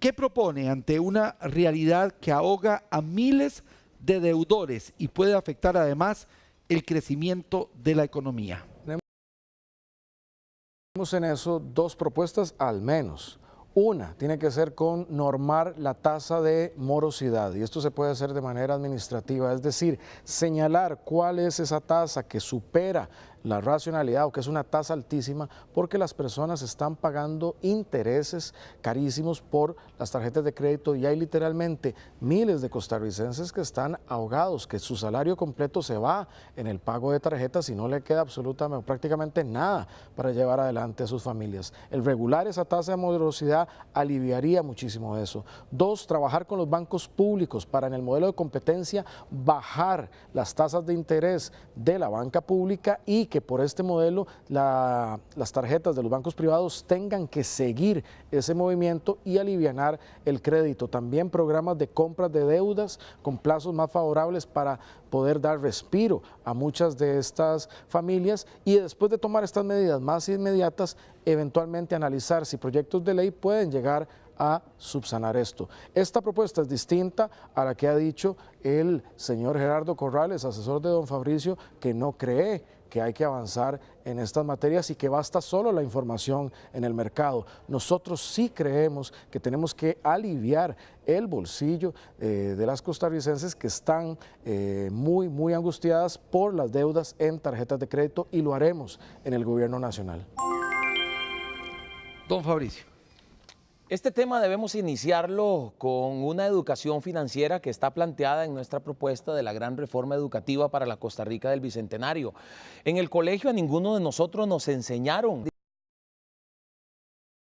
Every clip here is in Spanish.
¿Qué propone ante una realidad que ahoga a miles de deudores y puede afectar además el crecimiento de la economía? Tenemos en eso dos propuestas al menos. Una tiene que ser con normar la tasa de morosidad, y esto se puede hacer de manera administrativa, es decir, señalar cuál es esa tasa que supera la racionalidad o que es una tasa altísima porque las personas están pagando intereses carísimos por las tarjetas de crédito y hay literalmente miles de costarricenses que están ahogados, que su salario completo se va en el pago de tarjetas y no le queda absolutamente prácticamente nada para llevar adelante a sus familias. El regular esa tasa de morosidad aliviaría muchísimo eso. Dos, trabajar con los bancos públicos para en el modelo de competencia bajar las tasas de interés de la banca pública y que por este modelo las tarjetas de los bancos privados tengan que seguir ese movimiento y alivianar el crédito. También programas de compras de deudas con plazos más favorables para poder dar respiro a muchas de estas familias y después de tomar estas medidas más inmediatas, eventualmente analizar si proyectos de ley pueden llegar a subsanar esto. Esta propuesta es distinta a la que ha dicho el señor Gerardo Corrales, asesor de don Fabricio, que no cree que hay que avanzar en estas materias y que basta solo la información en el mercado. Nosotros sí creemos que tenemos que aliviar el bolsillo de las costarricenses que están muy angustiadas por las deudas en tarjetas de crédito y lo haremos en el gobierno nacional. Don Fabricio. Este tema debemos iniciarlo con una educación financiera que está planteada en nuestra propuesta de la gran reforma educativa para la Costa Rica del Bicentenario. En el colegio a ninguno de nosotros nos enseñaron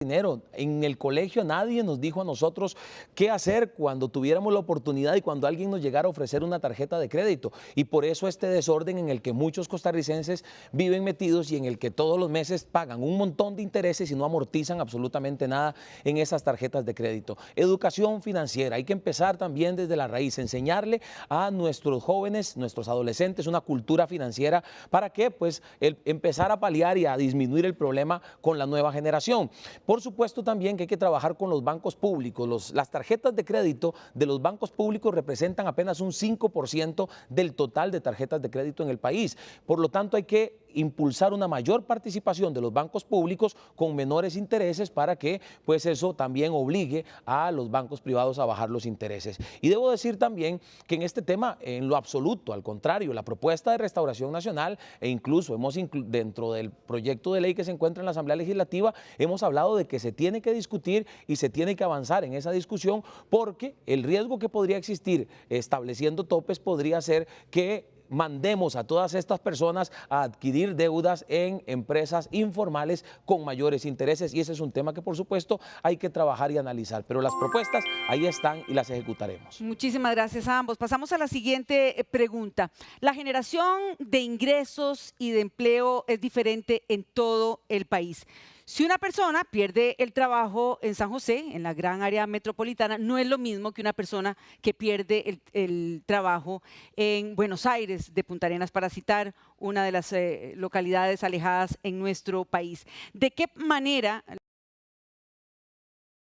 dinero. En el colegio nadie nos dijo a nosotros qué hacer cuando tuviéramos la oportunidad y cuando alguien nos llegara a ofrecer una tarjeta de crédito. Y por eso este desorden en el que muchos costarricenses viven metidos y en el que todos los meses pagan un montón de intereses y no amortizan absolutamente nada en esas tarjetas de crédito. Educación financiera, hay que empezar también desde la raíz, enseñarle a nuestros jóvenes, nuestros adolescentes una cultura financiera para que pues empezar a paliar y a disminuir el problema con la nueva generación. Por supuesto también que hay que trabajar con los bancos públicos. Las tarjetas de crédito de los bancos públicos representan apenas un 5% del total de tarjetas de crédito en el país. Por lo tanto, hay que impulsar una mayor participación de los bancos públicos con menores intereses para que pues eso también obligue a los bancos privados a bajar los intereses. Y debo decir también que en este tema, en lo absoluto, al contrario, la propuesta de Restauración Nacional e incluso dentro del proyecto de ley que se encuentra en la Asamblea Legislativa, hemos hablado de que se tiene que discutir y se tiene que avanzar en esa discusión porque el riesgo que podría existir estableciendo topes podría ser que mandemos a todas estas personas a adquirir deudas en empresas informales con mayores intereses y ese es un tema que por supuesto hay que trabajar y analizar, pero las propuestas ahí están y las ejecutaremos. Muchísimas gracias a ambos. Pasamos a la siguiente pregunta. La generación de ingresos y de empleo es diferente en todo el país. Si una persona pierde el trabajo en San José, en la gran área metropolitana, no es lo mismo que una persona que pierde el trabajo en Buenos Aires, de Punta Arenas, para citar una de las localidades alejadas en nuestro país. ¿De qué manera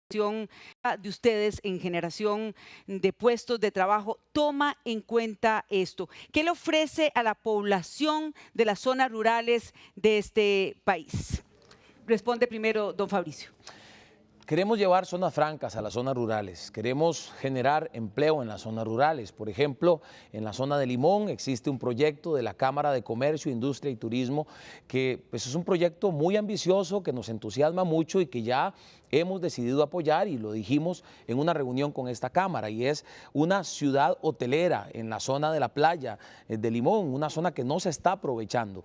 de ustedes en generación de puestos de trabajo toma en cuenta esto? ¿Qué le ofrece a la población de las zonas rurales de este país? Responde primero don Fabricio. Queremos llevar zonas francas a las zonas rurales, queremos generar empleo en las zonas rurales. Por ejemplo, en la zona de Limón existe un proyecto de la Cámara de Comercio, Industria y Turismo que pues, es un proyecto muy ambicioso, que nos entusiasma mucho y que ya hemos decidido apoyar y lo dijimos en una reunión con esta Cámara y es una ciudad hotelera en la zona de la playa de Limón, una zona que no se está aprovechando.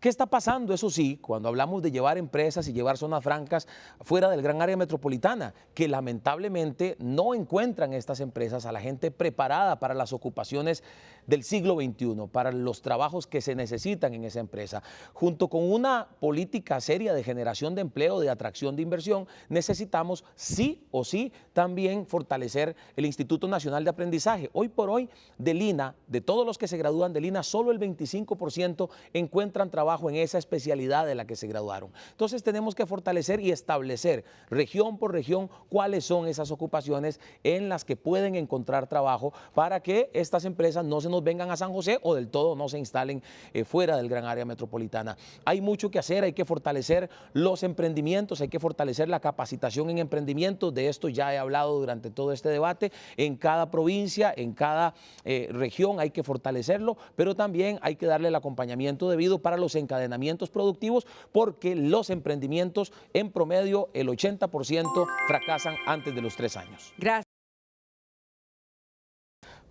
¿Qué está pasando? Eso sí, cuando hablamos de llevar empresas y llevar zonas francas fuera del gran área metropolitana, que lamentablemente no encuentran estas empresas a la gente preparada para las ocupaciones del siglo XXI, para los trabajos que se necesitan en esa empresa. Junto con una política seria de generación de empleo, de atracción de inversión, necesitamos sí o sí también fortalecer el Instituto Nacional de Aprendizaje. Hoy por hoy, del INA, de todos los que se gradúan del INA, solo el 25% encuentran trabajo trabajo en esa especialidad de la que se graduaron. Entonces tenemos que fortalecer y establecer región por región cuáles son esas ocupaciones en las que pueden encontrar trabajo para que estas empresas no se nos vengan a San José o del todo no se instalen fuera del gran área metropolitana. Hay mucho que hacer, hay que fortalecer los emprendimientos, hay que fortalecer la capacitación en emprendimientos. De esto ya he hablado durante todo este debate. En cada provincia, en cada región hay que fortalecerlo, pero también hay que darle el acompañamiento debido para los encadenamientos productivos, porque los emprendimientos en promedio el 80% fracasan antes de los 3 años. Gracias.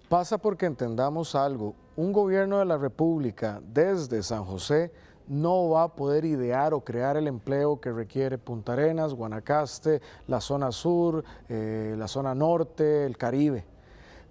Pasa porque entendamos algo, un gobierno de la República desde San José no va a poder idear o crear el empleo que requiere Punta Arenas, Guanacaste, la zona sur, la zona norte, el Caribe.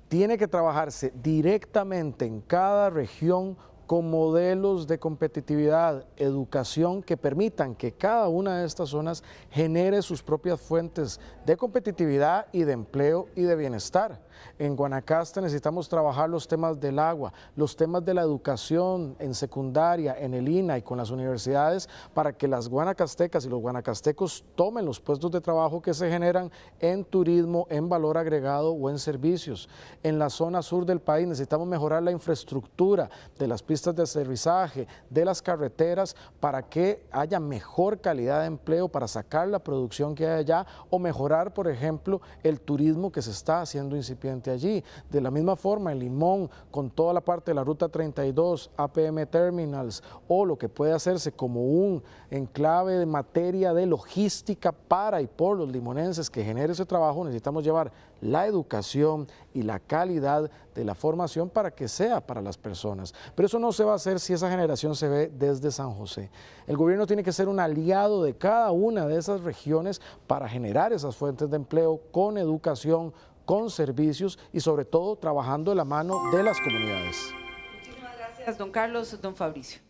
Tiene que trabajarse directamente en cada región con modelos de competitividad, educación que permitan que cada una de estas zonas genere sus propias fuentes de competitividad y de empleo y de bienestar. En Guanacaste necesitamos trabajar los temas del agua, los temas de la educación en secundaria, en el INA y con las universidades para que las guanacastecas y los guanacastecos tomen los puestos de trabajo que se generan en turismo, en valor agregado o en servicios. En la zona sur del país necesitamos mejorar la infraestructura de las pistas de aterrizaje, de las carreteras para que haya mejor calidad de empleo, para sacar la producción que hay allá o mejorar, por ejemplo, el turismo que se está haciendo incipiente allí. De la misma forma, en Limón, con toda la parte de la Ruta 32, APM Terminals, o lo que puede hacerse como un enclave de materia de logística para y por los limonenses que genere ese trabajo, necesitamos llevar la educación y la calidad de la formación para que sea para las personas. Pero eso no se va a hacer si esa generación se ve desde San José. El gobierno tiene que ser un aliado de cada una de esas regiones para generar esas fuentes de empleo con educación, con servicios y sobre todo trabajando de la mano de las comunidades. Muchísimas gracias, don Carlos, don Fabricio.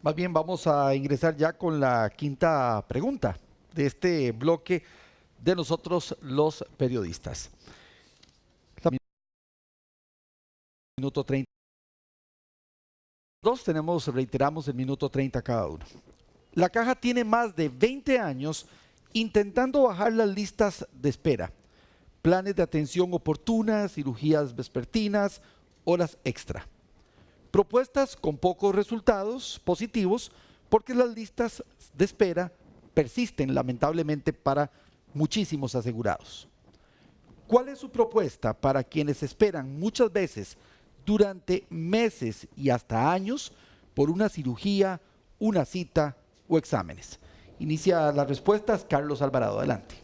Más bien vamos a ingresar ya con la quinta pregunta de este bloque de nosotros los periodistas. Minuto 30. Reiteramos el minuto 30 cada uno. La Caja tiene más de 20 años intentando bajar las listas de espera, planes de atención oportuna, cirugías vespertinas, horas extra. Propuestas con pocos resultados positivos porque las listas de espera persisten lamentablemente para muchísimos asegurados. ¿Cuál es su propuesta para quienes esperan muchas veces durante meses y hasta años por una cirugía, una cita o exámenes? Inicia las respuestas Carlos Alvarado, adelante.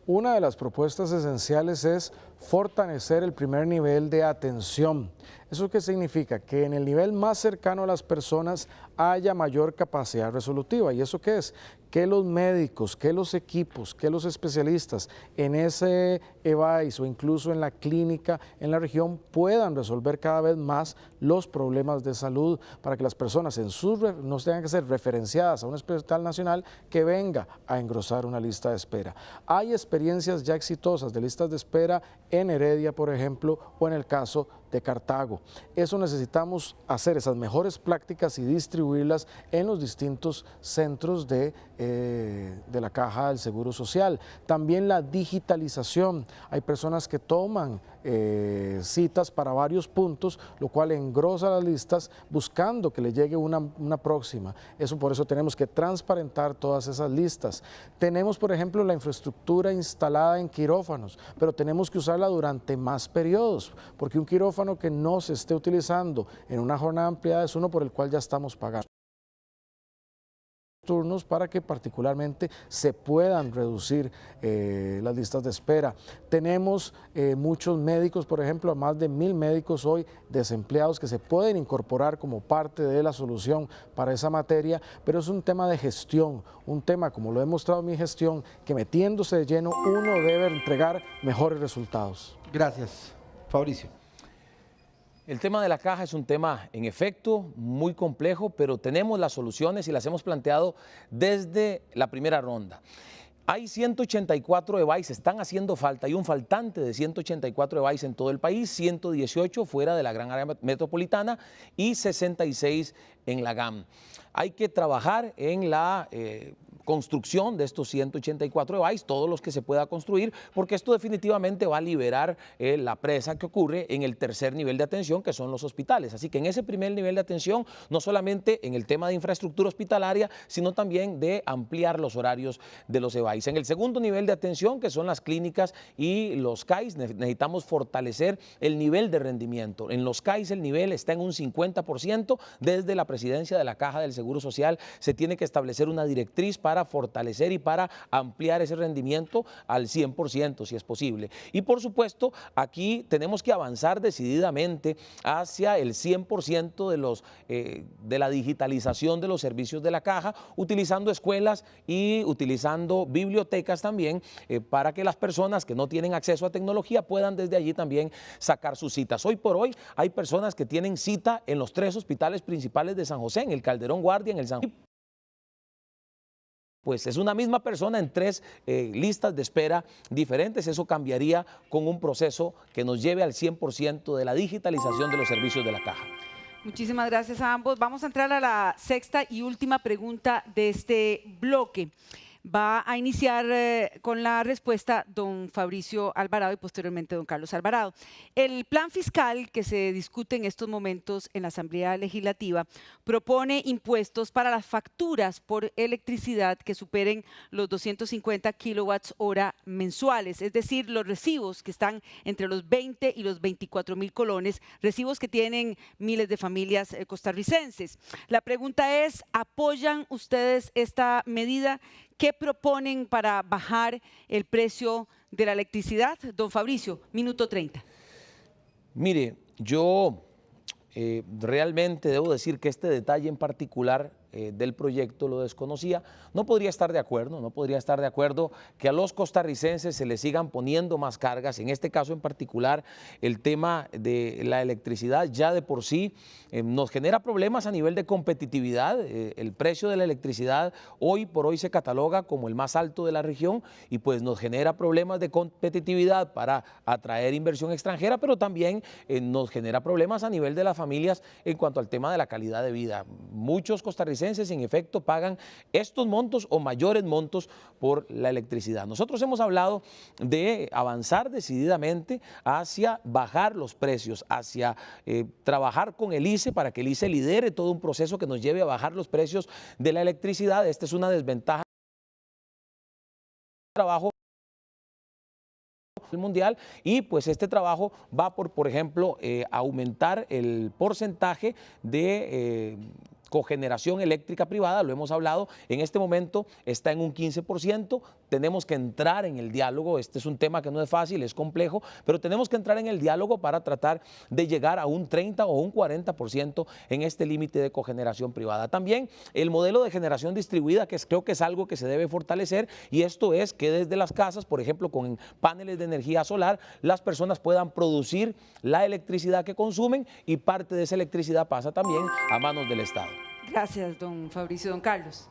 Una de las propuestas esenciales es fortalecer el primer nivel de atención. ¿Eso qué significa? Que en el nivel más cercano a las personas haya mayor capacidad resolutiva. ¿Y eso qué es? Que los médicos, que los equipos, que los especialistas en ese EVAIS o incluso en la clínica en la región puedan resolver cada vez más los problemas de salud para que las personas no tengan que ser referenciadas a un hospital nacional que venga a engrosar una lista de espera. Hay experiencias ya exitosas de listas de espera en Heredia, por ejemplo, o en el caso de Cartago. Eso necesitamos hacer, esas mejores prácticas y distribuirlas en los distintos centros de la Caja del Seguro Social. También la digitalización. Hay personas que toman citas para varios puntos, lo cual engrosa las listas buscando que le llegue una próxima. Por eso tenemos que transparentar todas esas listas. Tenemos, por ejemplo, la infraestructura instalada en quirófanos, pero tenemos que usarla durante más periodos, porque un quirófano que no se esté utilizando en una jornada ampliada es uno por el cual ya estamos pagando turnos para que particularmente se puedan reducir las listas de espera. Tenemos muchos médicos, por ejemplo, más de 1000 médicos hoy desempleados que se pueden incorporar como parte de la solución para esa materia, pero es un tema de gestión, un tema, como lo he mostrado en mi gestión, que metiéndose de lleno uno debe entregar mejores resultados. Gracias. Fabricio. El tema de la Caja es un tema, en efecto, muy complejo, pero tenemos las soluciones y las hemos planteado desde la primera ronda. Hay 184 EBAIS, están haciendo falta, hay un faltante de 184 EBAIS en todo el país, 118 fuera de la gran área metropolitana y 66 en la GAM. Hay que trabajar en la construcción de estos 184 EBAIS, todos los que se pueda construir, porque esto definitivamente va a liberar la presa que ocurre en el tercer nivel de atención, que son los hospitales. Así que en ese primer nivel de atención, no solamente en el tema de infraestructura hospitalaria, sino también de ampliar los horarios de los EBAIS. En el segundo nivel de atención, que son las clínicas y los CAIS, necesitamos fortalecer el nivel de rendimiento. En los CAIS el nivel está en un 50%. Desde la presidencia de la Caja del Seguro Social se tiene que establecer una directriz para fortalecer y para ampliar ese rendimiento al 100% si es posible. Y por supuesto, aquí tenemos que avanzar decididamente hacia el 100% de la digitalización de los servicios de la Caja, utilizando escuelas y utilizando bibliotecas también para que las personas que no tienen acceso a tecnología puedan desde allí también sacar sus citas. Hoy por hoy hay personas que tienen cita en los 3 hospitales principales de San José, en el Calderón Guardia, en el San José. Pues es una misma persona en 3 listas de espera diferentes. Eso cambiaría con un proceso que nos lleve al 100% de la digitalización de los servicios de la Caja. Muchísimas gracias a ambos. Vamos a entrar a la sexta y última pregunta de este bloque. Va a iniciar con la respuesta don Fabricio Alvarado y posteriormente don Carlos Alvarado. El plan fiscal que se discute en estos momentos en la Asamblea Legislativa propone impuestos para las facturas por electricidad que superen los 250 kWh mensuales, es decir, los recibos que están entre los 20 y los 24.000 colones, recibos que tienen miles de familias costarricenses. La pregunta es, ¿apoyan ustedes esta medida? ¿Qué proponen para bajar el precio de la electricidad? Don Fabricio, minuto 30. Mire, yo realmente debo decir que este detalle en particular del proyecto lo desconocía. No podría estar de acuerdo que a los costarricenses se les sigan poniendo más cargas. En este caso en particular, el tema de la electricidad ya de por sí nos genera problemas a nivel de competitividad. El precio de la electricidad hoy por hoy se cataloga como el más alto de la región y pues nos genera problemas de competitividad para atraer inversión extranjera, pero también nos genera problemas a nivel de las familias en cuanto al tema de la calidad de vida. Muchos costarricenses en efecto pagan estos montos o mayores montos por la electricidad. Nosotros hemos hablado de avanzar decididamente hacia bajar los precios, hacia trabajar con el ICE para que el ICE lidere todo un proceso que nos lleve a bajar los precios de la electricidad. Esta es una desventaja del trabajo mundial y pues este trabajo va por ejemplo, aumentar el porcentaje de cogeneración eléctrica privada, lo hemos hablado, en este momento está en un 15%, tenemos que entrar en el diálogo, este es un tema que no es fácil, es complejo, pero tenemos que entrar en el diálogo para tratar de llegar a un 30 o un 40% en este límite de cogeneración privada. También el modelo de generación distribuida, que creo que es algo que se debe fortalecer, y esto es que desde las casas, por ejemplo, con paneles de energía solar, las personas puedan producir la electricidad que consumen y parte de esa electricidad pasa también a manos del Estado. Gracias, don Fabricio. Don Carlos.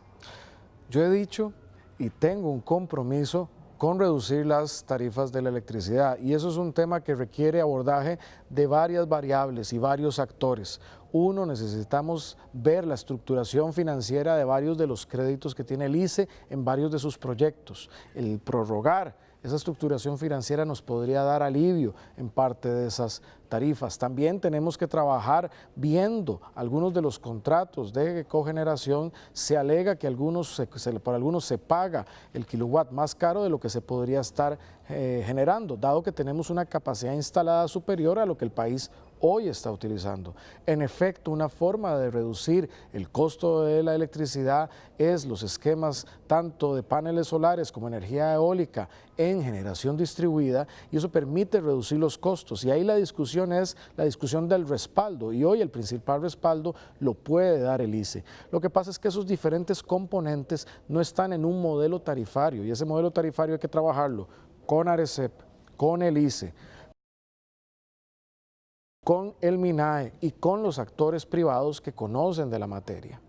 Yo he dicho y tengo un compromiso con reducir las tarifas de la electricidad y eso es un tema que requiere abordaje de varias variables y varios actores. Uno, necesitamos ver la estructuración financiera de varios de los créditos que tiene el ICE en varios de sus proyectos. El prorrogar esa estructuración financiera nos podría dar alivio en parte de esas tarifas. También tenemos que trabajar viendo algunos de los contratos de cogeneración. Se alega que por algunos se paga el kilowatt más caro de lo que se podría estar generando, dado que tenemos una capacidad instalada superior a lo que el país hoy está utilizando. En efecto, una forma de reducir el costo de la electricidad es los esquemas tanto de paneles solares como energía eólica en generación distribuida y eso permite reducir los costos y ahí la discusión es la discusión del respaldo y hoy el principal respaldo lo puede dar el ICE. Lo que pasa es que esos diferentes componentes no están en un modelo tarifario y ese modelo tarifario hay que trabajarlo con ARECEP, con el ICE, con el MINAE y con los actores privados que conocen de la materia.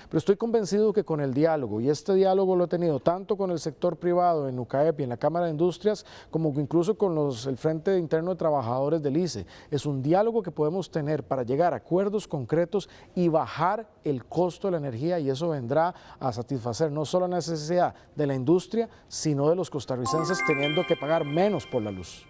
Pero estoy convencido que con el diálogo, y este diálogo lo he tenido tanto con el sector privado en UCAEP y en la Cámara de Industrias, como incluso con el Frente Interno de Trabajadores del ICE, es un diálogo que podemos tener para llegar a acuerdos concretos y bajar el costo de la energía, y eso vendrá a satisfacer no solo la necesidad de la industria, sino de los costarricenses teniendo que pagar menos por la luz.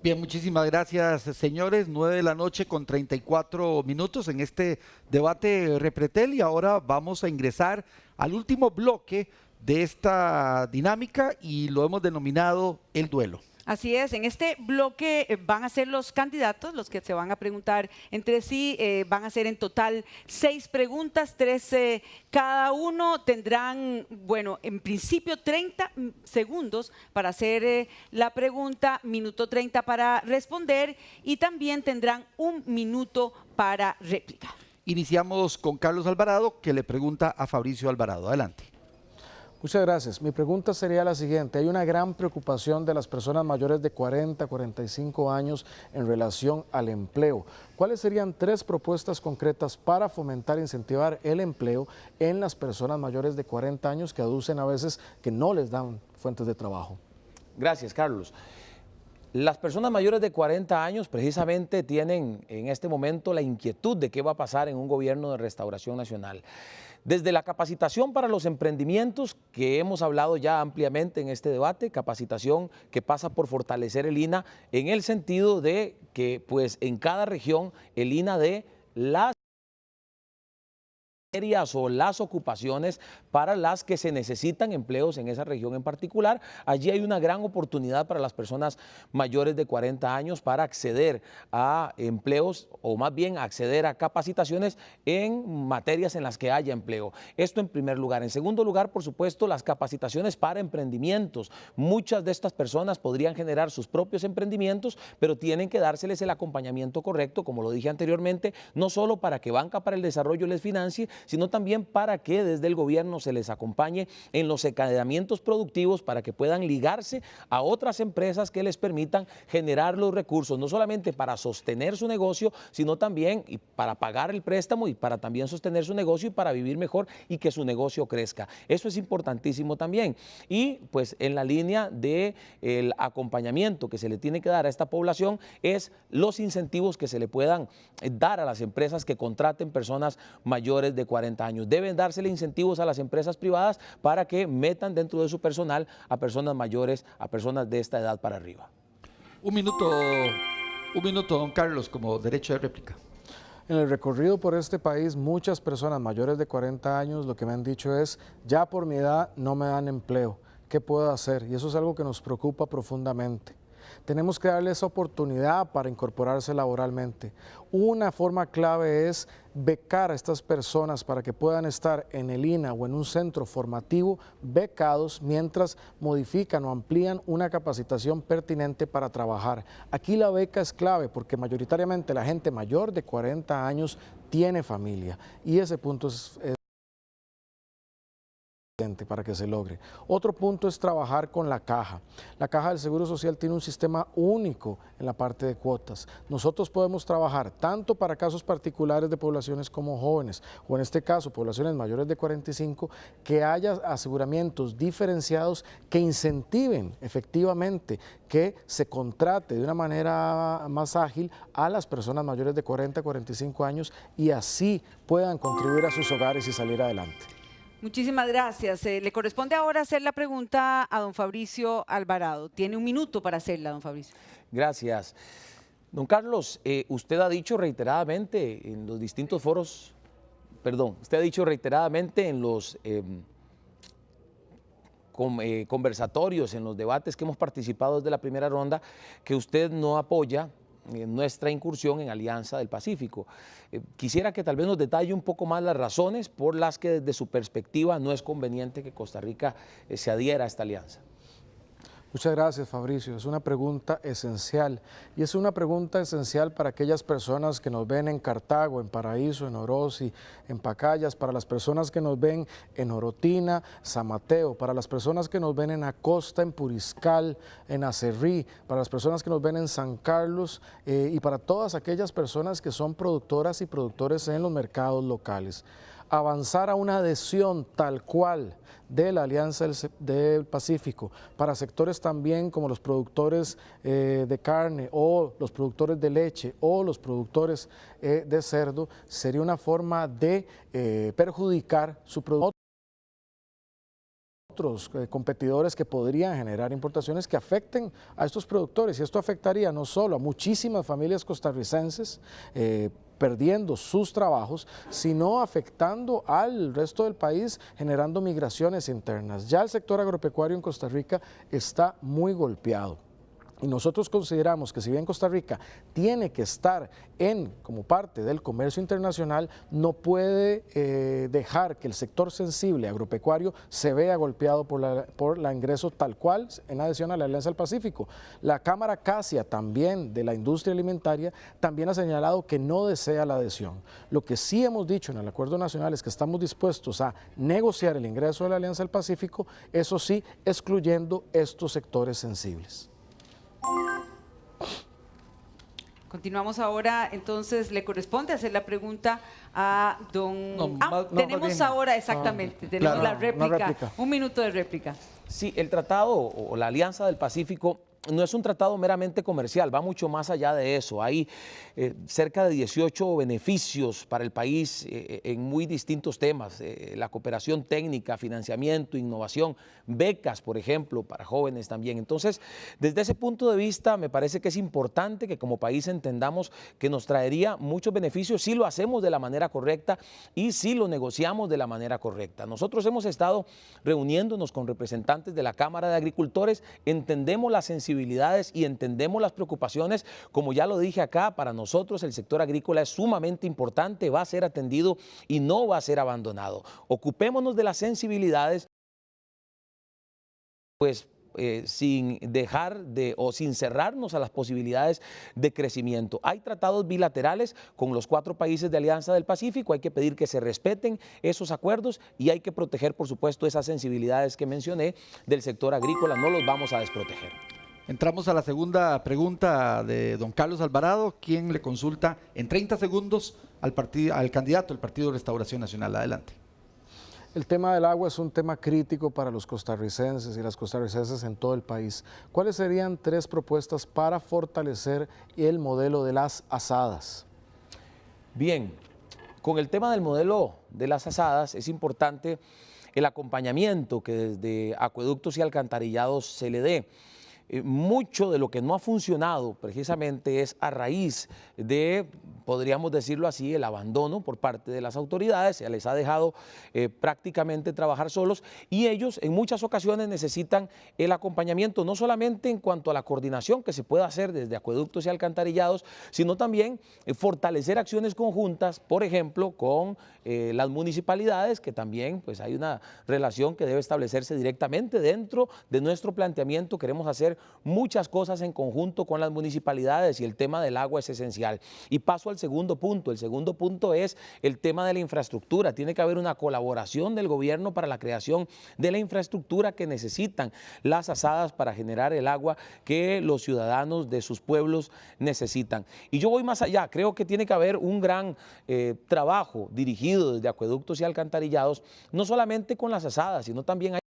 Bien, muchísimas gracias, señores. 9 de la noche con 34 minutos en este debate Repretel, y ahora vamos a ingresar al último bloque de esta dinámica y lo hemos denominado el duelo. Así es, en este bloque van a ser los candidatos los que se van a preguntar entre sí, van a ser en total 6 preguntas, 3 cada uno, tendrán, bueno, en principio 30 segundos para hacer la pregunta, minuto 30 para responder y también tendrán 1 minuto para réplica. Iniciamos con Carlos Alvarado, que le pregunta a Fabricio Alvarado. Adelante. Muchas gracias. Mi pregunta sería la siguiente. Hay una gran preocupación de las personas mayores de 40, 45 años en relación al empleo. ¿Cuáles serían 3 propuestas concretas para fomentar e incentivar el empleo en las personas mayores de 40 años que aducen a veces que no les dan fuentes de trabajo? Gracias, Carlos. Las personas mayores de 40 años precisamente tienen en este momento la inquietud de qué va a pasar en un gobierno de restauración nacional. Desde la capacitación para los emprendimientos, que hemos hablado ya ampliamente en este debate, capacitación que pasa por fortalecer el INAH en el sentido de que pues en cada región el INAH dé las o las ocupaciones para las que se necesitan empleos en esa región en particular. Allí hay una gran oportunidad para las personas mayores de 40 años para acceder a empleos o más bien acceder a capacitaciones en materias en las que haya empleo. Esto en primer lugar. En segundo lugar, por supuesto, las capacitaciones para emprendimientos. Muchas de estas personas podrían generar sus propios emprendimientos, pero tienen que dárseles el acompañamiento correcto, como lo dije anteriormente, no solo para que Banca para el Desarrollo les financie, sino también para que desde el gobierno se les acompañe en los encadenamientos productivos para que puedan ligarse a otras empresas que les permitan generar los recursos, no solamente para sostener su negocio, sino también y para pagar el préstamo y para también sostener su negocio y para vivir mejor y que su negocio crezca. Eso es importantísimo también. Y pues en la línea del acompañamiento que se le tiene que dar a esta población es los incentivos que se le puedan dar a las empresas que contraten personas mayores de 40 años. Deben dársele incentivos a las empresas privadas para que metan dentro de su personal a personas mayores, a personas de esta edad para arriba. Un minuto, don Carlos, como derecho de réplica. En el recorrido por este país, muchas personas mayores de 40 años lo que me han dicho es, ya por mi edad no me dan empleo, ¿qué puedo hacer? Y eso es algo que nos preocupa profundamente. Tenemos que darle esa oportunidad para incorporarse laboralmente. Una forma clave es becar a estas personas para que puedan estar en el INAH o en un centro formativo becados mientras modifican o amplían una capacitación pertinente para trabajar. Aquí la beca es clave porque mayoritariamente la gente mayor de 40 años tiene familia y ese punto es para que se logre. Otro punto es trabajar con la caja. La caja del Seguro Social tiene un sistema único en la parte de cuotas. Nosotros podemos trabajar tanto para casos particulares de poblaciones como jóvenes, o en este caso poblaciones mayores de 45, que haya aseguramientos diferenciados que incentiven efectivamente que se contrate de una manera más ágil a las personas mayores de 40 a 45 años y así puedan contribuir a sus hogares y salir adelante. Muchísimas gracias. Le corresponde ahora hacer la pregunta a don Fabricio Alvarado. Tiene 1 minuto para hacerla, don Fabricio. Gracias. Don Carlos, usted ha dicho reiteradamente en los distintos foros, usted ha dicho reiteradamente en los conversatorios, en los debates que hemos participado desde la primera ronda, que usted no apoya nuestra incursión en Alianza del Pacífico. Quisiera que tal vez nos detalle un poco más las razones por las que desde su perspectiva no es conveniente que Costa Rica se adhiera a esta alianza. Muchas gracias, Fabricio. Es una pregunta esencial y es una pregunta esencial para aquellas personas que nos ven en Cartago, en Paraíso, en Orosi, en Pacayas, para las personas que nos ven en Orotina, San Mateo, para las personas que nos ven en Acosta, en Puriscal, en Acerrí, para las personas que nos ven en San Carlos y para todas aquellas personas que son productoras y productores en los mercados locales. avanzar a una adhesión tal cual de la Alianza del Pacífico para sectores también como los productores de carne o los productores de leche o los productores de cerdo, sería una forma de perjudicar su producto. Otros competidores que podrían generar importaciones que afecten a estos productores, y esto afectaría no solo a muchísimas familias costarricenses perdiendo sus trabajos, sino afectando al resto del país, generando migraciones internas. Ya el sector agropecuario en Costa Rica está muy golpeado. Y nosotros consideramos que si bien Costa Rica tiene que estar como parte del comercio internacional, no puede dejar que el sector sensible agropecuario se vea golpeado por la ingreso tal cual en adhesión a la Alianza del Pacífico. La Cámara CASIA también de la industria alimentaria también ha señalado que no desea la adhesión. Lo que sí hemos dicho en el Acuerdo Nacional es que estamos dispuestos a negociar el ingreso de la Alianza del Pacífico, eso sí, excluyendo estos sectores sensibles. Continuamos ahora, entonces le corresponde hacer la pregunta a don... tenemos ahora, exactamente, tenemos la réplica, un minuto de réplica. Sí, el tratado o la Alianza del Pacífico no es un tratado meramente comercial, va mucho más allá de eso. Hay cerca de 18 beneficios para el país en muy distintos temas, la cooperación técnica, financiamiento, innovación, becas, por ejemplo, para jóvenes también. Entonces, desde ese punto de vista, me parece que es importante que como país entendamos que nos traería muchos beneficios si lo hacemos de la manera correcta y si lo negociamos de la manera correcta. Nosotros hemos estado reuniéndonos con representantes de la Cámara de Agricultores, entendemos la sensibilidad y entendemos las preocupaciones. Como ya lo dije acá, para nosotros el sector agrícola es sumamente importante, va a ser atendido y no va a ser abandonado. Ocupémonos de las sensibilidades, pues sin dejar o sin cerrarnos a las posibilidades de crecimiento. Hay tratados bilaterales con los 4 países de Alianza del Pacífico, hay que pedir que se respeten esos acuerdos y hay que proteger, por supuesto, esas sensibilidades que mencioné del sector agrícola, no los vamos a desproteger. Entramos a la segunda pregunta de don Carlos Alvarado, quien le consulta en 30 segundos al candidato del Partido Restauración Nacional. Adelante. El tema del agua es un tema crítico para los costarricenses y las costarricenses en todo el país. ¿Cuáles serían 3 propuestas para fortalecer el modelo de las asadas? Bien, con el tema del modelo de las asadas es importante el acompañamiento que desde acueductos y alcantarillados se le dé. Mucho de lo que no ha funcionado precisamente es a raíz de, podríamos decirlo así, el abandono por parte de las autoridades, se les ha dejado prácticamente trabajar solos y ellos en muchas ocasiones necesitan el acompañamiento, no solamente en cuanto a la coordinación que se puede hacer desde acueductos y alcantarillados, sino también fortalecer acciones conjuntas, por ejemplo, con las municipalidades, que también pues hay una relación que debe establecerse directamente dentro de nuestro planteamiento. Queremos hacer muchas cosas en conjunto con las municipalidades y el tema del agua es esencial. Y paso al segundo punto. El segundo punto es el tema de la infraestructura. Tiene que haber una colaboración del gobierno para la creación de la infraestructura que necesitan las asadas para generar el agua que los ciudadanos de sus pueblos necesitan. Y yo voy más allá. Creo que tiene que haber un gran trabajo dirigido desde acueductos y alcantarillados, no solamente con las asadas, sino también hay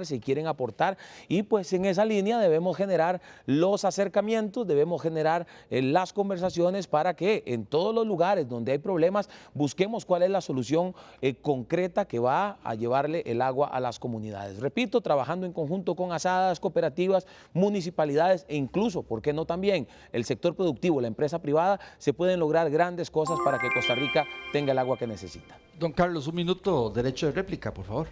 si quieren aportar y pues en esa línea debemos generar los acercamientos, debemos generar las conversaciones para que en todos los lugares donde hay problemas busquemos cuál es la solución concreta que va a llevarle el agua a las comunidades. Repito, trabajando en conjunto con asadas, cooperativas, municipalidades e incluso, ¿por qué no también el sector productivo, la empresa privada, se pueden lograr grandes cosas para que Costa Rica tenga el agua que necesita. Don Carlos, un minuto, derecho de réplica, por favor.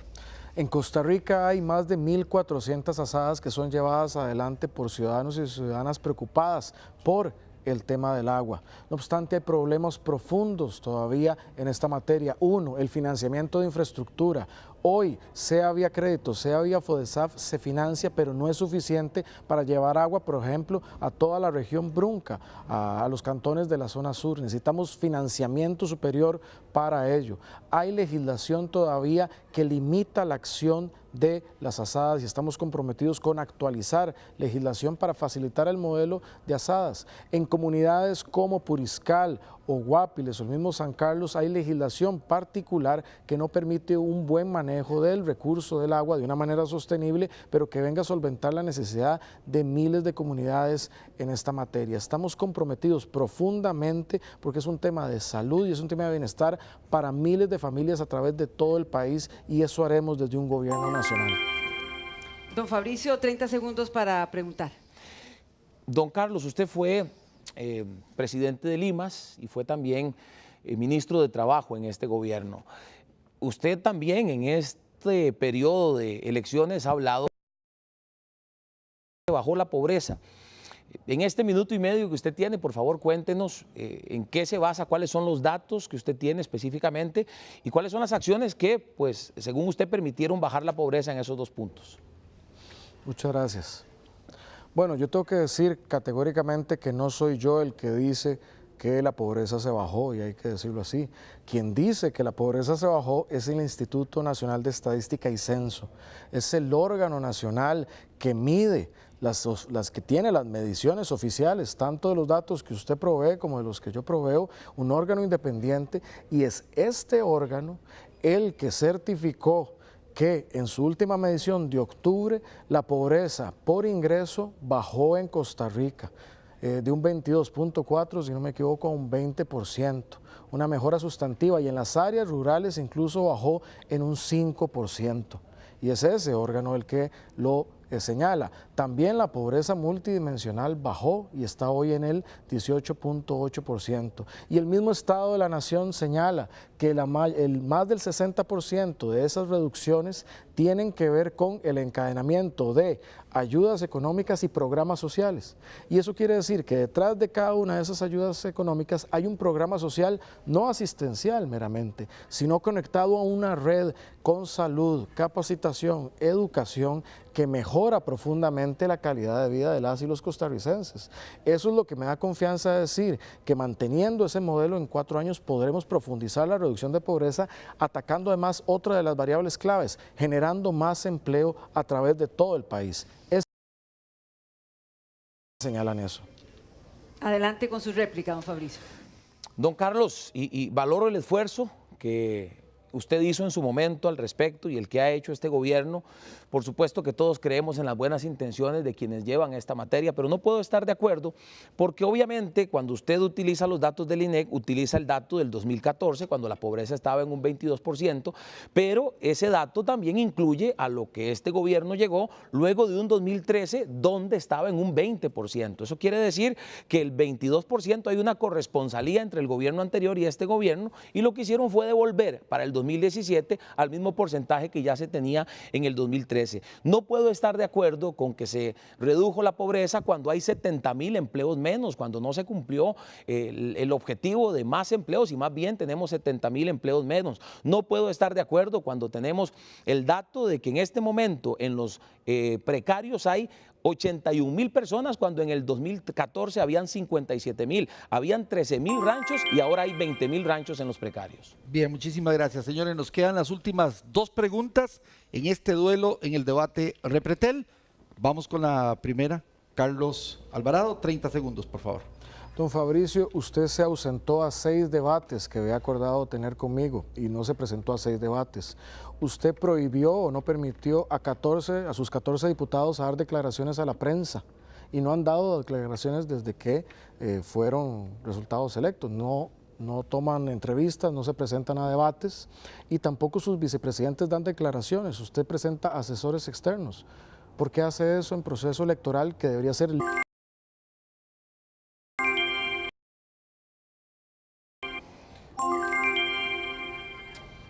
En Costa Rica hay más de 1.400 asadas que son llevadas adelante por ciudadanos y ciudadanas preocupadas por el tema del agua. No obstante, hay problemas profundos todavía en esta materia. Uno, el financiamiento de infraestructura. Hoy, sea vía crédito, sea vía FODESAF, se financia, pero no es suficiente para llevar agua, por ejemplo, a toda la región Brunca, a los cantones de la zona sur. Necesitamos financiamiento superior para ello. Hay legislación todavía que limita la acción de las asadas y estamos comprometidos con actualizar legislación para facilitar el modelo de asadas. En comunidades como Puriscal o Guapiles o el mismo San Carlos hay legislación particular que no permite un buen manejo del recurso del agua de una manera sostenible, pero que venga a solventar la necesidad de miles de comunidades en esta materia. Estamos comprometidos profundamente porque es un tema de salud y es un tema de bienestar para miles de familias a través de todo el país, y eso haremos desde un gobierno nacional. Don Fabricio, 30 segundos para preguntar. Don Carlos, usted fue presidente de Limas y fue también ministro de Trabajo en este gobierno. Usted también en este periodo de elecciones ha hablado que bajó la pobreza. En este minuto y medio que usted tiene, por favor, cuéntenos en qué se basa, cuáles son los datos que usted tiene específicamente y cuáles son las acciones que, pues, según usted, permitieron bajar la pobreza en esos 2 puntos. Muchas gracias. Bueno, yo tengo que decir categóricamente que no soy yo el que dice que la pobreza se bajó, y hay que decirlo así. Quien dice que la pobreza se bajó es el Instituto Nacional de Estadística y Censo. Es el órgano nacional que mide, las que tiene las mediciones oficiales, tanto de los datos que usted provee como de los que yo proveo, un órgano independiente, y es este órgano el que certificó que en su última medición de octubre la pobreza por ingreso bajó en Costa Rica de un 22.4, si no me equivoco, a un 20%, una mejora sustantiva, y en las áreas rurales incluso bajó en un 5%, y es ese órgano el que lo señala. También la pobreza multidimensional bajó y está hoy en el 18.8%. Y el mismo Estado de la Nación señala que el más del 60% de esas reducciones tienen que ver con el encadenamiento de ayudas económicas y programas sociales. Y eso quiere decir que detrás de cada una de esas ayudas económicas hay un programa social no asistencial meramente, sino conectado a una red con salud, capacitación, educación, que mejora profundamente la calidad de vida de las y los costarricenses. Eso es lo que me da confianza de decir que manteniendo ese modelo en 4 años podremos profundizar la reducción de pobreza, atacando además otra de las variables claves, generando más empleo a través de todo el país. Señalan eso. Adelante con su réplica, don Fabricio. Don Carlos, y valoro el esfuerzo que usted hizo en su momento al respecto y el que ha hecho este gobierno. Por supuesto que todos creemos en las buenas intenciones de quienes llevan esta materia, pero no puedo estar de acuerdo porque obviamente cuando usted utiliza los datos del INEC, utiliza el dato del 2014, cuando la pobreza estaba en un 22%, pero ese dato también incluye a lo que este gobierno llegó luego de un 2013 donde estaba en un 20%. Eso quiere decir que el 22% hay una corresponsalía entre el gobierno anterior y este gobierno, y lo que hicieron fue devolver para el 2017 al mismo porcentaje que ya se tenía en el 2013. No puedo estar de acuerdo con que se redujo la pobreza cuando hay 70,000 empleos menos, cuando no se cumplió el objetivo de más empleos y más bien tenemos 70,000 empleos menos. No puedo estar de acuerdo cuando tenemos el dato de que en este momento en los precarios hay 81,000 personas cuando en el 2014 habían 57,000, habían 13,000 ranchos y ahora hay 20,000 ranchos en los precarios. Bien, muchísimas gracias, señores. Nos quedan las últimas 2 preguntas en este duelo, en el debate Repretel. Vamos con la primera. Carlos Alvarado, 30 segundos, por favor. Don Fabricio, usted se ausentó a 6 debates que había acordado tener conmigo y no se presentó a 6 debates. Usted prohibió o no permitió a sus 14 diputados a dar declaraciones a la prensa y no han dado declaraciones desde que fueron resultados electos. No toman entrevistas, no se presentan a debates y tampoco sus vicepresidentes dan declaraciones. Usted presenta asesores externos. ¿Por qué hace eso en proceso electoral que debería ser...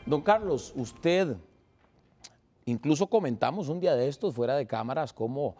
Don Carlos, usted, incluso comentamos un día de estos fuera de cámaras cómo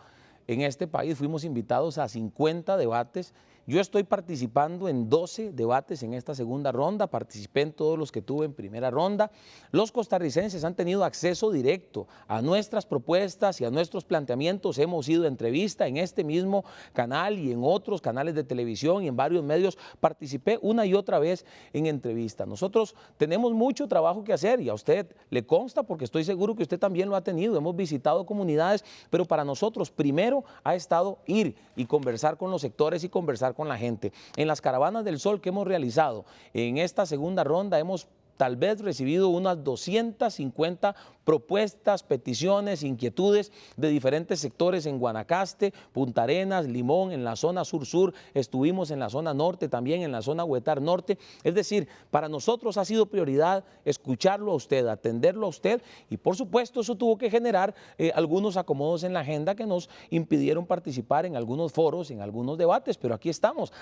en este país fuimos invitados a 50 debates. Yo estoy participando en 12 debates en esta segunda ronda, participé en todos los que tuve en primera ronda. Los costarricenses han tenido acceso directo a nuestras propuestas y a nuestros planteamientos. Hemos ido a entrevista en este mismo canal y en otros canales de televisión y en varios medios. Participé una y otra vez en entrevista. Nosotros tenemos mucho trabajo que hacer y a usted le consta porque estoy seguro que usted también lo ha tenido. Hemos visitado comunidades, pero para nosotros primero ha estado ir y conversar con los sectores y conversar con la gente. En las caravanas del sol que hemos realizado en esta segunda ronda hemos tal vez recibido unas 250 propuestas, peticiones, inquietudes de diferentes sectores en Guanacaste, Punta Arenas, Limón, en la zona sur-sur, estuvimos en la zona norte, también en la zona Huetar Norte. Es decir, para nosotros ha sido prioridad escucharlo a usted, atenderlo a usted y por supuesto eso tuvo que generar algunos acomodos en la agenda que nos impidieron participar en algunos foros, en algunos debates, pero aquí estamos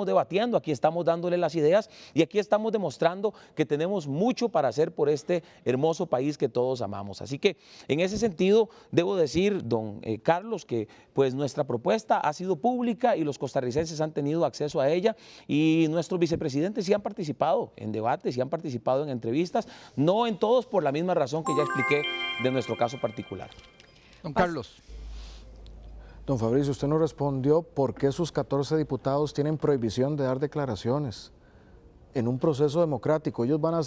debatiendo, aquí estamos dándole las ideas y aquí estamos demostrando que tenemos mucho para hacer por este hermoso país que todos amamos. Así que en ese sentido debo decir, don Carlos, que pues nuestra propuesta ha sido pública y los costarricenses han tenido acceso a ella y nuestros vicepresidentes sí han participado en debates y han participado en entrevistas, no en todos por la misma razón que ya expliqué de nuestro caso particular. Don Carlos. Don Fabricio, usted no respondió por qué sus 14 diputados tienen prohibición de dar declaraciones en un proceso democrático. Ellos van a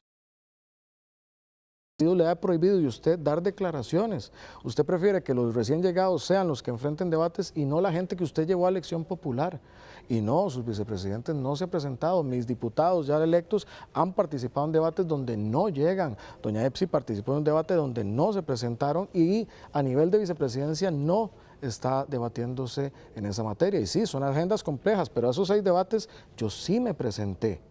le ha prohibido y usted dar declaraciones. Usted prefiere que los recién llegados sean los que enfrenten debates y no la gente que usted llevó a elección popular. Y no, sus vicepresidentes no se han presentado. Mis diputados ya electos han participado en debates donde no llegan. Doña Epsi participó en un debate donde no se presentaron y a nivel de vicepresidencia no está debatiéndose en esa materia. Y sí, son agendas complejas, pero a esos 6 debates yo sí me presenté.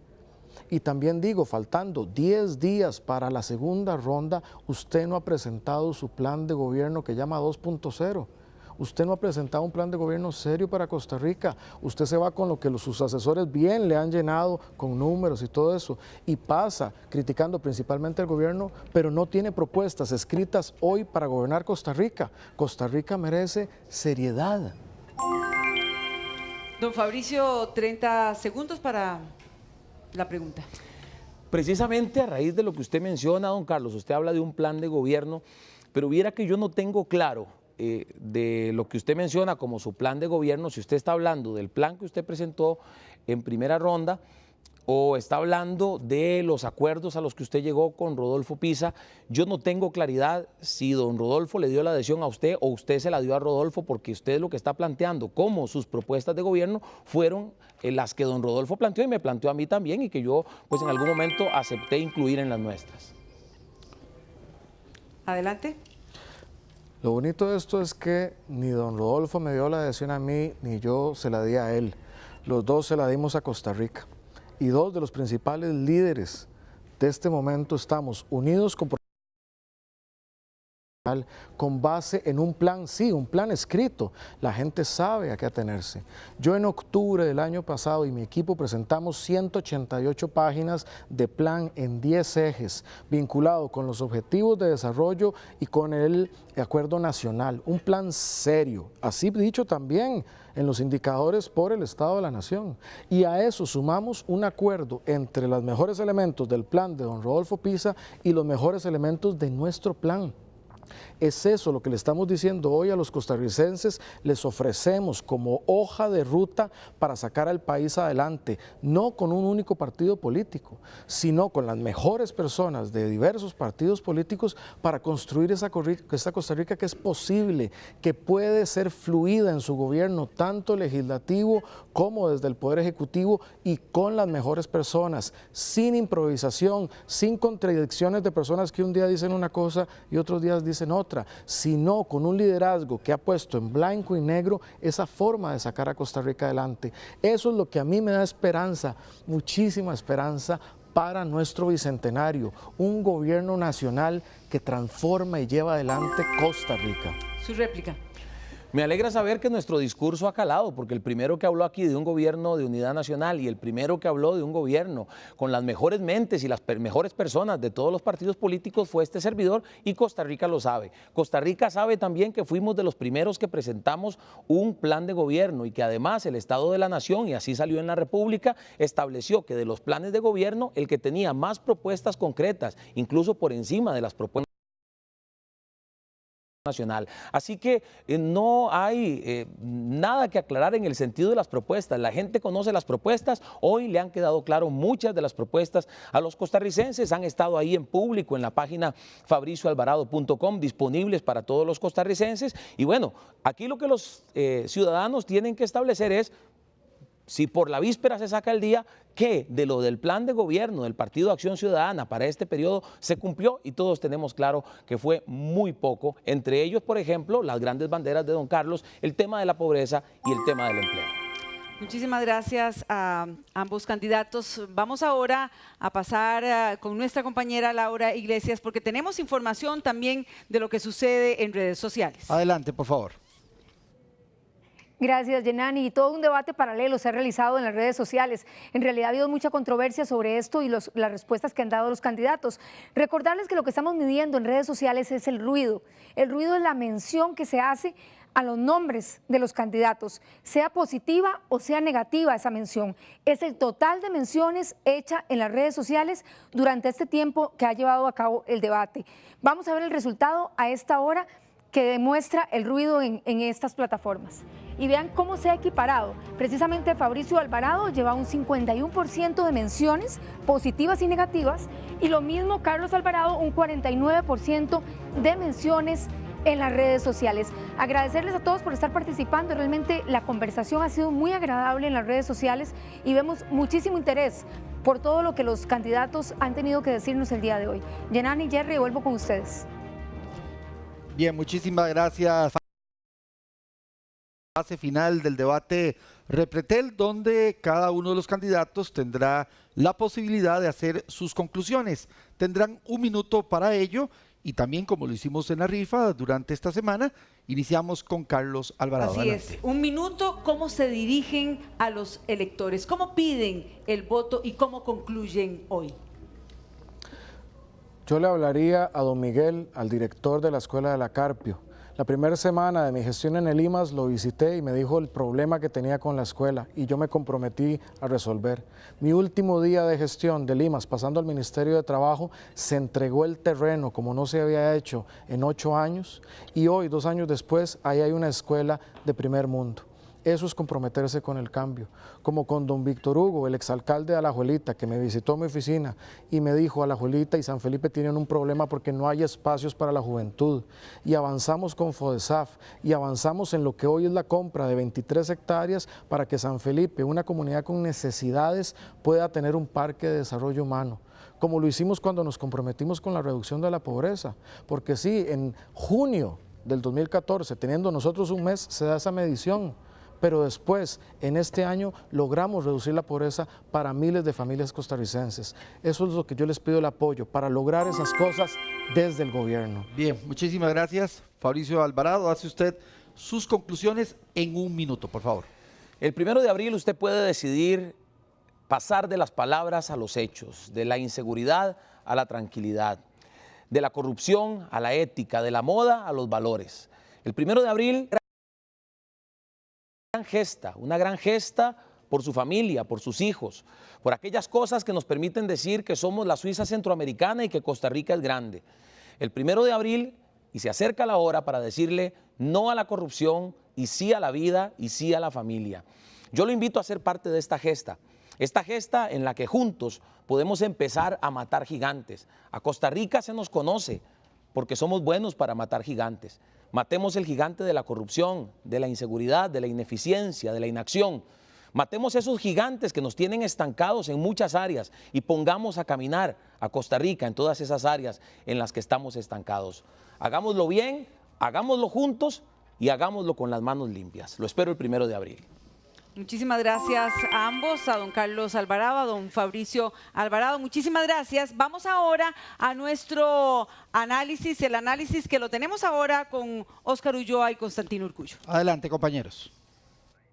Y también digo, faltando 10 días para la segunda ronda, usted no ha presentado su plan de gobierno que llama 2.0. Usted no ha presentado un plan de gobierno serio para Costa Rica. Usted se va con lo que sus asesores bien le han llenado con números y todo eso. Y pasa criticando principalmente al gobierno, pero no tiene propuestas escritas hoy para gobernar Costa Rica. Costa Rica merece seriedad. Don Fabricio, 30 segundos para la pregunta. Precisamente a raíz de lo que usted menciona, don Carlos, usted habla de un plan de gobierno, pero viera que yo no tengo claro de lo que usted menciona como su plan de gobierno, si usted está hablando del plan que usted presentó en primera ronda o está hablando de los acuerdos a los que usted llegó con Rodolfo Pisa. Yo no tengo claridad si don Rodolfo le dio la adhesión a usted o usted se la dio a Rodolfo, porque usted lo que está planteando como sus propuestas de gobierno fueron las que don Rodolfo planteó y me planteó a mí también y que yo pues en algún momento acepté incluir en las nuestras. Adelante. Lo bonito de esto es que ni don Rodolfo me dio la adhesión a mí, ni yo se la di a él. Los dos se la dimos a Costa Rica. Y 2 de los principales líderes de este momento estamos unidos con base en un plan, sí, un plan escrito. La gente sabe a qué atenerse. Yo en octubre del año pasado y mi equipo presentamos 188 páginas de plan en 10 ejes, vinculado con los objetivos de desarrollo y con el acuerdo nacional. Un plan serio, así dicho también en los indicadores por el Estado de la Nación. Y a eso sumamos un acuerdo entre los mejores elementos del plan de don Rodolfo Pisa y los mejores elementos de nuestro plan. Es eso lo que le estamos diciendo hoy a los costarricenses, les ofrecemos como hoja de ruta para sacar al país adelante, no con un único partido político, sino con las mejores personas de diversos partidos políticos para construir esta Costa Rica que es posible, que puede ser fluida en su gobierno, tanto legislativo como desde el Poder Ejecutivo y con las mejores personas, sin improvisación, sin contradicciones de personas que un día dicen una cosa y otros días dicen otra, sino con un liderazgo que ha puesto en blanco y negro esa forma de sacar a Costa Rica adelante. Eso es lo que a mí me da esperanza, muchísima esperanza para nuestro bicentenario, un gobierno nacional que transforma y lleva adelante Costa Rica. Su réplica. Me alegra saber que nuestro discurso ha calado, porque el primero que habló aquí de un gobierno de unidad nacional y el primero que habló de un gobierno con las mejores mentes y las mejores personas de todos los partidos políticos fue este servidor, y Costa Rica lo sabe. Costa Rica sabe también que fuimos de los primeros que presentamos un plan de gobierno y que además el Estado de la Nación, y así salió en la República, estableció que de los planes de gobierno el que tenía más propuestas concretas, incluso por encima de las propuestas nacional. Así que no hay nada que aclarar en el sentido de las propuestas. La gente conoce las propuestas, hoy le han quedado claro muchas de las propuestas a los costarricenses, han estado ahí en público en la página fabricioalvarado.com, disponibles para todos los costarricenses. Y bueno, aquí lo que los ciudadanos tienen que establecer es Si por la víspera se saca el día, ¿qué de lo del plan de gobierno del Partido Acción Ciudadana para este periodo se cumplió? Y todos tenemos claro que fue muy poco. Entre ellos, por ejemplo, las grandes banderas de don Carlos, el tema de la pobreza y el tema del empleo. Muchísimas gracias a ambos candidatos. Vamos ahora a pasar con nuestra compañera Laura Iglesias, porque tenemos información también de lo que sucede en redes sociales. Adelante, por favor. Gracias, Yenani. Y todo un debate paralelo se ha realizado en las redes sociales. En realidad ha habido mucha controversia sobre esto y las respuestas que han dado los candidatos. Recordarles que lo que estamos midiendo en redes sociales es el ruido. El ruido es la mención que se hace a los nombres de los candidatos, sea positiva o sea negativa esa mención. Es el total de menciones hecha en las redes sociales durante este tiempo que ha llevado a cabo el debate. Vamos a ver el resultado a esta hora que demuestra el ruido en estas plataformas. Y vean cómo se ha equiparado. Precisamente Fabricio Alvarado lleva un 51% de menciones positivas y negativas, y lo mismo Carlos Alvarado, un 49% de menciones en las redes sociales. Agradecerles a todos por estar participando. Realmente la conversación ha sido muy agradable en las redes sociales y vemos muchísimo interés por todo lo que los candidatos han tenido que decirnos el día de hoy. Yenani y Jerry, vuelvo con ustedes. Bien, muchísimas gracias. Fase final del debate Repretel, donde cada uno de los candidatos tendrá la posibilidad de hacer sus conclusiones. Tendrán un minuto para ello y también, como lo hicimos en la rifa durante esta semana, iniciamos con Carlos Alvarado. Así Adelante. es, un minuto, cómo se dirigen a los electores, cómo piden el voto y cómo concluyen hoy. Yo le hablaría a don Miguel, al director de la Escuela de la Carpio. La primera semana de mi gestión en el IMAS lo visité y me dijo el problema que tenía con la escuela y yo me comprometí a resolver. Mi último día de gestión del IMAS, pasando al Ministerio de Trabajo, se entregó el terreno como no se había hecho en 8 años y hoy, 2 años después, ahí hay una escuela de primer mundo. Eso es comprometerse con el cambio, como con don Víctor Hugo, el exalcalde de Alajuelita, que me visitó a mi oficina y me dijo: Alajuelita y San Felipe tienen un problema porque no hay espacios para la juventud. Y avanzamos con FODESAF y avanzamos en lo que hoy es la compra de 23 hectáreas para que San Felipe, una comunidad con necesidades, pueda tener un parque de desarrollo humano, como lo hicimos cuando nos comprometimos con la reducción de la pobreza. Porque sí, en junio del 2014, teniendo nosotros un mes, se da esa medición. Pero después, en este año, logramos reducir la pobreza para miles de familias costarricenses. Eso es lo que yo les pido el apoyo, para lograr esas cosas desde el gobierno. Bien, muchísimas gracias. Fabricio Alvarado, hace usted sus conclusiones en un minuto, por favor. El 1 de abril usted puede decidir pasar de las palabras a los hechos, de la inseguridad a la tranquilidad, de la corrupción a la ética, de la moda a los valores. El 1 de abril... una gran gesta por su familia, por sus hijos, por aquellas cosas que nos permiten decir que somos la Suiza centroamericana y que Costa Rica es grande. El 1 de abril, y se acerca la hora para decirle no a la corrupción y sí a la vida y sí a la familia. Yo lo invito a ser parte de esta gesta en la que juntos podemos empezar a matar gigantes. A Costa Rica se nos conoce porque somos buenos para matar gigantes. Matemos el gigante de la corrupción, de la inseguridad, de la ineficiencia, de la inacción. Matemos esos gigantes que nos tienen estancados en muchas áreas y pongamos a caminar a Costa Rica en todas esas áreas en las que estamos estancados. Hagámoslo bien, hagámoslo juntos y hagámoslo con las manos limpias. Lo espero el 1 de abril. Muchísimas gracias a ambos, a don Carlos Alvarado, a don Fabricio Alvarado. Muchísimas gracias. Vamos ahora a nuestro análisis, el análisis que lo tenemos ahora con Óscar Ulloa y Constantino Urcullo. Adelante, compañeros.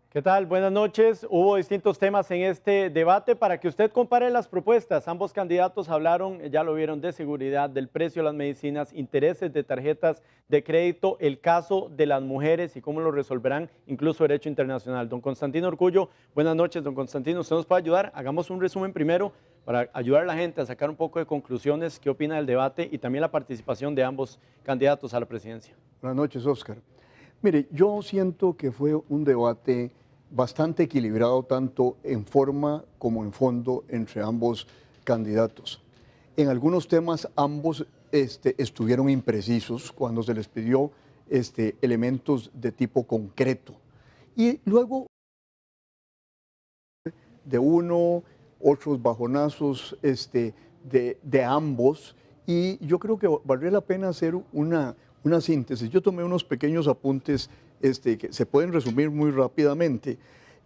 ¿Qué tal? Buenas noches. Hubo distintos temas en este debate para que usted compare las propuestas. Ambos candidatos hablaron, ya lo vieron, de seguridad, del precio de las medicinas, intereses de tarjetas de crédito, el caso de las mujeres y cómo lo resolverán, incluso derecho internacional. Don Constantino Urcullo, buenas noches. Don Constantino, ¿usted nos puede ayudar? Hagamos un resumen primero para ayudar a la gente a sacar un poco de conclusiones, qué opina del debate y también la participación de ambos candidatos a la presidencia. Buenas noches, Óscar. Mire, yo siento que fue un debate bastante equilibrado tanto en forma como en fondo entre ambos candidatos. En algunos temas ambos estuvieron imprecisos cuando se les pidió elementos de tipo concreto. Y luego de uno, otros bajonazos de ambos, y yo creo que valdría la pena hacer una síntesis. Yo tomé unos pequeños apuntes que se pueden resumir muy rápidamente.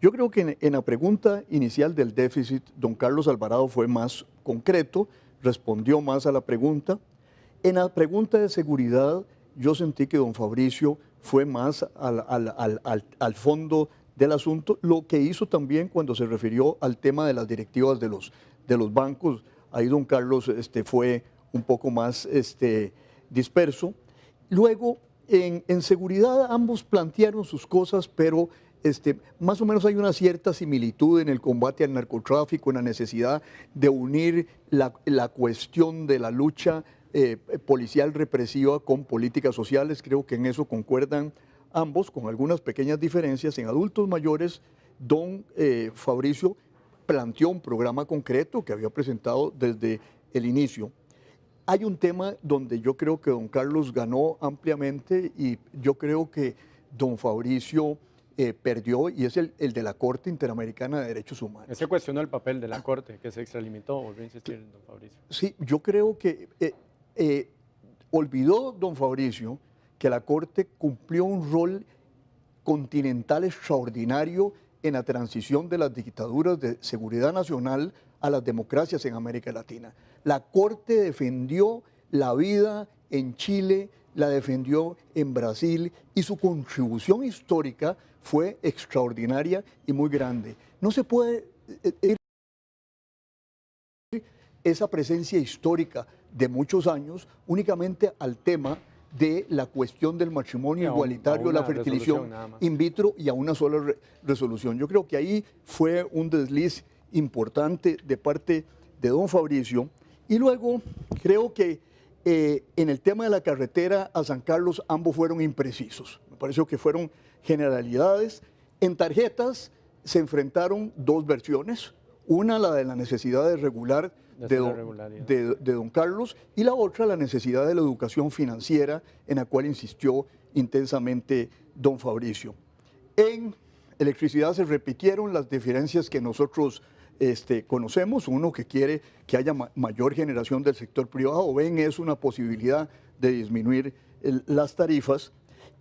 Yo creo que en la pregunta inicial del déficit, don Carlos Alvarado fue más concreto, respondió más a la pregunta. En la pregunta de seguridad, yo sentí que don Fabricio fue más al fondo del asunto, lo que hizo también cuando se refirió al tema de las directivas de los bancos. Ahí don Carlos fue un poco más disperso. Luego, en seguridad, ambos plantearon sus cosas, pero más o menos hay una cierta similitud en el combate al narcotráfico, en la necesidad de unir la cuestión de la lucha policial represiva con políticas sociales. Creo que en eso concuerdan ambos, con algunas pequeñas diferencias. En adultos mayores, don Fabricio planteó un programa concreto que había presentado desde el inicio. Hay un tema donde yo creo que don Carlos ganó ampliamente y yo creo que don Fabricio perdió, y es el de la Corte Interamericana de Derechos Humanos. Se cuestionó el papel de la Corte, que se extralimitó, volvió a insistir don Fabricio. Sí, yo creo que olvidó don Fabricio que la Corte cumplió un rol continental extraordinario en la transición de las dictaduras de seguridad nacional a las democracias en América Latina. La Corte defendió la vida en Chile, la defendió en Brasil, y su contribución histórica fue extraordinaria y muy grande. No se puede ir esa presencia histórica de muchos años únicamente al tema de la cuestión del matrimonio igualitario, la fertilización in vitro y a una sola resolución. Yo creo que ahí fue un desliz importante de parte de don Fabricio. Y luego creo que en el tema de la carretera a San Carlos ambos fueron imprecisos. Me pareció que fueron generalidades. En tarjetas se enfrentaron dos versiones. Una, la de la necesidad de regular de don Carlos, y la otra, la necesidad de la educación financiera, en la cual insistió intensamente don Fabricio. En electricidad se repitieron las diferencias que nosotros conocemos. Uno que quiere que haya mayor generación del sector privado, ven es una posibilidad de disminuir las tarifas.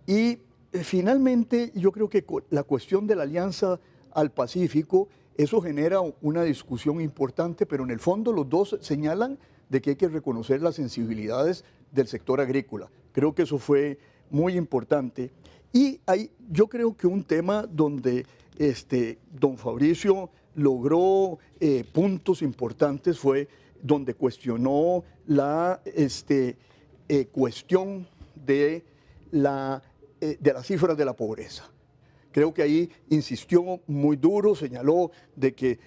Y finalmente yo creo que la cuestión de la Alianza al Pacífico, eso genera una discusión importante, pero en el fondo los dos señalan de que hay que reconocer las sensibilidades del sector agrícola. Creo que eso fue muy importante. Y yo creo que un tema donde don Fabricio logró puntos importantes fue donde cuestionó la cuestión de las cifras de la pobreza. Creo que ahí insistió muy duro, señaló de que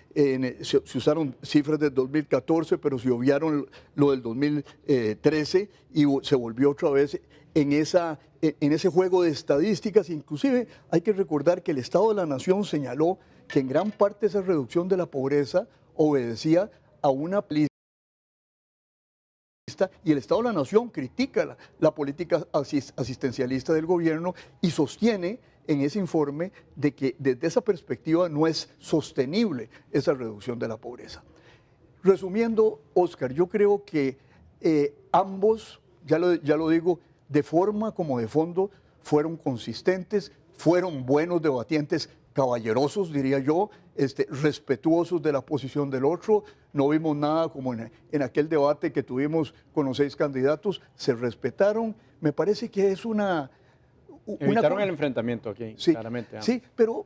se usaron cifras del 2014, pero se obviaron lo del 2013 y se volvió otra vez en ese juego de estadísticas. Inclusive hay que recordar que el Estado de la Nación señaló que en gran parte esa reducción de la pobreza obedecía a una política, y el Estado de la Nación critica la política asistencialista del gobierno y sostiene en ese informe de que desde esa perspectiva no es sostenible esa reducción de la pobreza. Resumiendo, Oscar, yo creo que ambos, ya lo digo, de forma como de fondo, fueron consistentes, fueron buenos debatientes, caballerosos, diría yo, respetuosos de la posición del otro. No vimos nada como en aquel debate que tuvimos con los 6 candidatos, se respetaron. Me parece que es evitaron el enfrentamiento aquí, sí, claramente. Sí, pero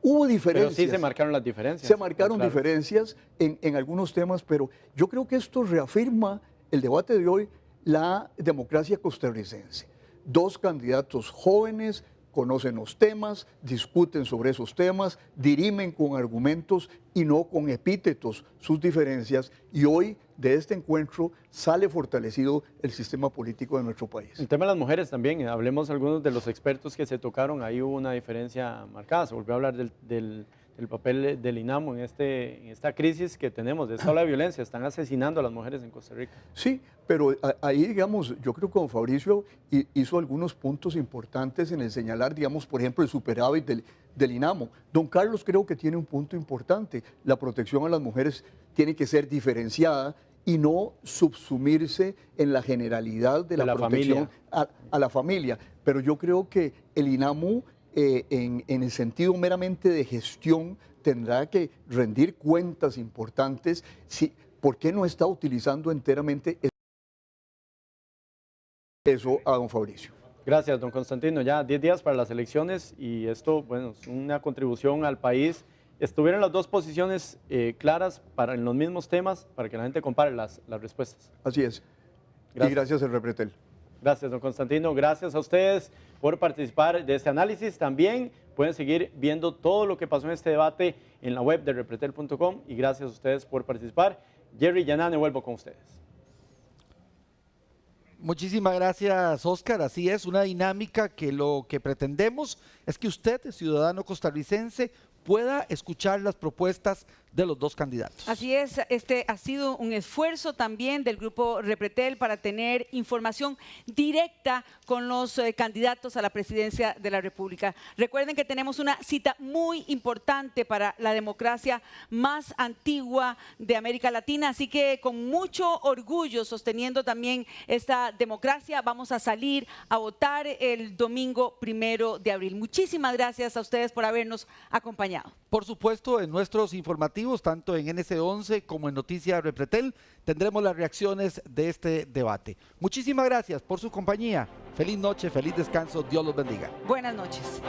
hubo diferencias. Pero sí se marcaron las diferencias. Se marcaron diferencias en algunos temas, pero yo creo que esto reafirma el debate de hoy, la democracia costarricense. 2 candidatos jóvenes, conocen los temas, discuten sobre esos temas, dirimen con argumentos y no con epítetos sus diferencias, y hoy de este encuentro sale fortalecido el sistema político de nuestro país. El tema de las mujeres también, hablemos algunos de los expertos que se tocaron, ahí hubo una diferencia marcada, se volvió a hablar el papel del INAMO en esta crisis que tenemos, de esta ola de violencia. Están asesinando a las mujeres en Costa Rica. Sí, pero ahí, digamos, yo creo que don Fabricio hizo algunos puntos importantes en el señalar, digamos, por ejemplo, el superávit del INAMO. Don Carlos creo que tiene un punto importante. La protección a las mujeres tiene que ser diferenciada y no subsumirse en la generalidad de la protección a la familia. Pero yo creo que el INAMO, en el sentido meramente de gestión, tendrá que rendir cuentas importantes. ¿Por qué no está utilizando enteramente eso a don Fabricio? Gracias, don Constantino. Ya 10 días para las elecciones y esto, bueno, es una contribución al país. Estuvieron las dos posiciones claras en los mismos temas para que la gente compare las respuestas. Así es. Gracias. Y gracias al Repretel. Gracias, don Constantino. Gracias a ustedes por participar de este análisis. También pueden seguir viendo todo lo que pasó en este debate en la web de repretel.com y gracias a ustedes por participar. Jerry Yanane, vuelvo con ustedes. Muchísimas gracias, Oscar. Así es, una dinámica que lo que pretendemos es que usted, ciudadano costarricense, pueda escuchar las propuestas de los dos candidatos. Así es, este ha sido un esfuerzo también del Grupo Repretel para tener información directa con los candidatos a la presidencia de la República. Recuerden que tenemos una cita muy importante para la democracia más antigua de América Latina, así que con mucho orgullo sosteniendo también esta democracia, vamos a salir a votar el domingo 1 de abril. Muchísimas gracias a ustedes por habernos acompañado. Por supuesto, en nuestros informativos, tanto en NC11 como en Noticias Repretel, tendremos las reacciones de este debate. Muchísimas gracias por su compañía. Feliz noche, feliz descanso. Dios los bendiga. Buenas noches.